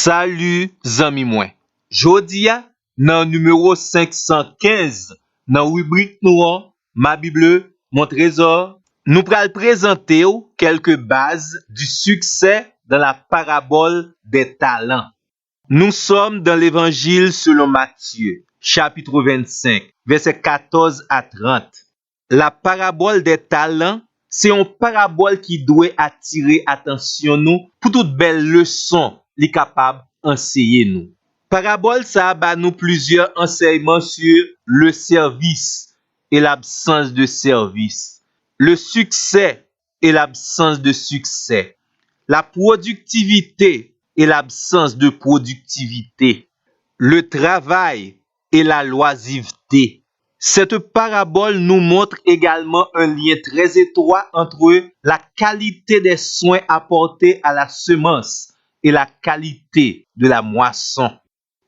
Salut zami mwen. Jodi a nan numéro 515 nan rubrique nou an, ma Bible, mon trésor, nous pral présenter quelques bases du succès dans la parabole des talents. Nous sommes dans l'évangile selon Matthieu, chapitre 25, versets 14 à 30. La parabole des talents, c'est une parabole qui doit attirer attention nous pour toute belle leçon li capable enseigner nous. Parabole ça ba nous plusieurs enseignements sur le service et l'absence de service, le succès et l'absence de succès, la productivité et l'absence de productivité, le travail et la loisiveté. Cette parabole nous montre également un lien très étroit entre la qualité des soins apportés à la semence et la qualité de la moisson.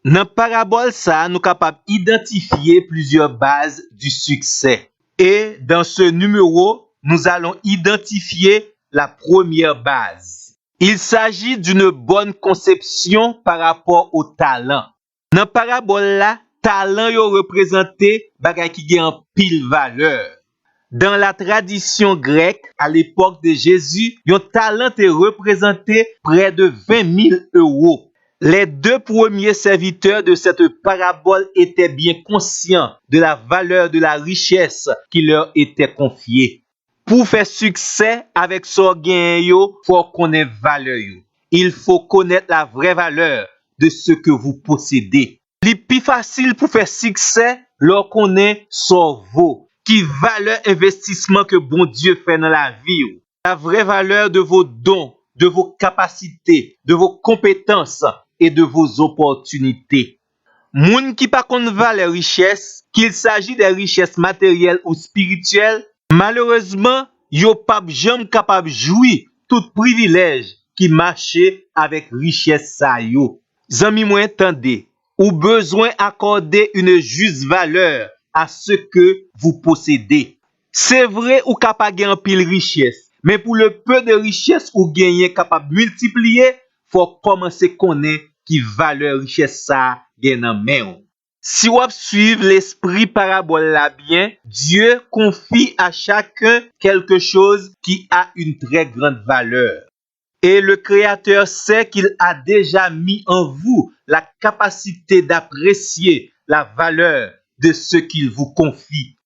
Dans la parabole, ça, nous sommes capables d'identifier plusieurs bases du succès. Et dans ce numéro, nous allons identifier la première base. Il s'agit d'une bonne conception par rapport au talent. Dans la parabole là, talent yo représenté bagay qui gen en pile valeur. Dans la tradition grecque, à l'époque de Jésus, un talent est représenté près de 20 000 euros. Les deux premiers serviteurs de cette parabole étaient bien conscients de la valeur de la richesse qui leur était confiée. Pour faire succès avec son gain, il faut connaître valeur. Il faut connaître la vraie valeur de ce que vous possédez. Le plus facile pour faire succès, lorsqu'on connaît son vaut, qui valeur investissement que bon Dieu fait dans la vie. La vraie valeur de vos dons, de vos capacités, de vos compétences et de vos opportunités. Moun qui pas connaît valeur richesse, qu'il s'agit des richesses matérielles ou spirituelles, malheureusement, yo pas jamais capable jouir tout privilège qui marche avec richesse ça yo. Zami moi entendez, ou besoin accorder une juste valeur à ce que vous possédez. C'est vrai ou capable gagner pile richesse, mais pour le peu de richesse ou gagner capable multiplier, faut commencer connaître qui valeur richesse ça gagne en main. Si vous suivez l'esprit parabole là bien, Dieu confie à chacun quelque chose qui a une très grande valeur. Et le Créateur sait qu'il a déjà mis en vous la capacité d'apprécier la valeur de ce qu'il vous confie.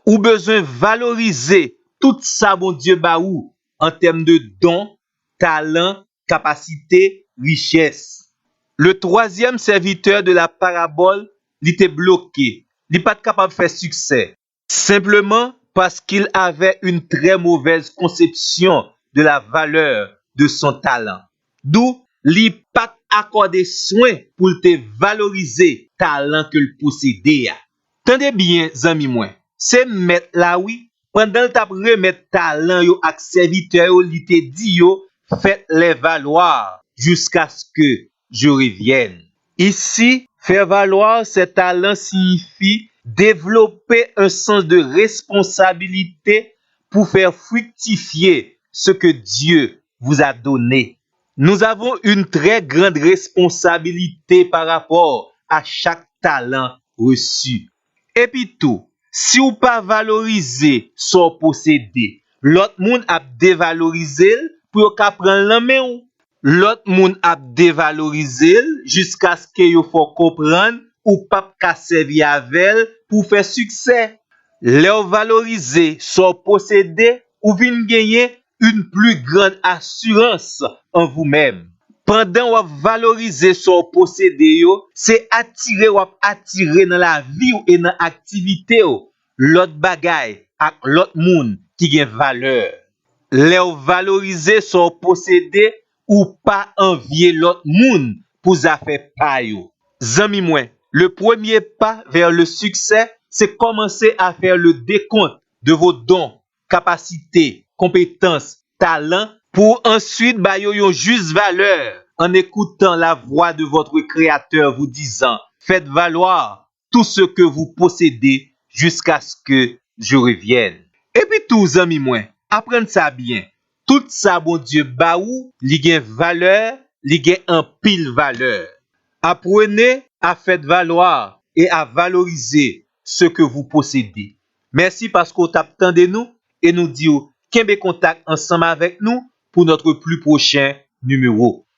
Ou besoin valoriser tout ça, bon Dieu, baou, en termes de dons, talents, capacités, richesses. Le troisième serviteur de la parabole, il était bloqué. Il n'est pas capable de faire succès. Simplement parce qu'il avait une très mauvaise conception de la valeur de son talent. D'où li pas accordé soin pour te valoriser talent que le possédait. Tendez bien, zami moi. C'est mettre là oui, pendant le tap remettre talent yo ak serviteur yo, li te dit yo, faites les valoir jusqu'à ce que je revienne. Ici, faire valoir ses talents signifie développer un sens de responsabilité pour faire fructifier ce que Dieu vous a donné. Nous avons une très grande responsabilité par rapport à chaque talent reçu. Et puis tout, si vous pas valoriser son possédé, l'autre monde a dévalorisé pour qu'a prendre la main. L'autre monde a dévalorisé jusqu'à ce que vous faut comprendre ou pas ka servi avec pour faire succès. Leur valoriser son possédé ou vinn gagner une plus grande assurance en vous-même. Pendant vous valoriser son possédé, c'est attirer dans la vie et dans l'activité l'autre bagay ak l'autre monde qui gagne valeur. Leur valoriser son possédé ou pas envier l'autre monde pour faire pa yo. Zami moi, le premier pas vers le succès, c'est commencer à faire le décompte de vos dons, capacités, compétences, talents pour ensuite ba yo yon juste valeur en écoutant la voix de votre créateur vous disant faites valoir tout ce que vous possédez jusqu'à ce que je revienne. Et puis tout amis moi, apprenez ça bien. Tout ça bon Dieu ba ou li gen valeur li gen un pile valeur. Apprenez à faire valoir et à valoriser ce que vous possédez. Merci parce que vous attendez nous et nous dit qu'un contact ensemble avec nous pour notre plus prochain numéro.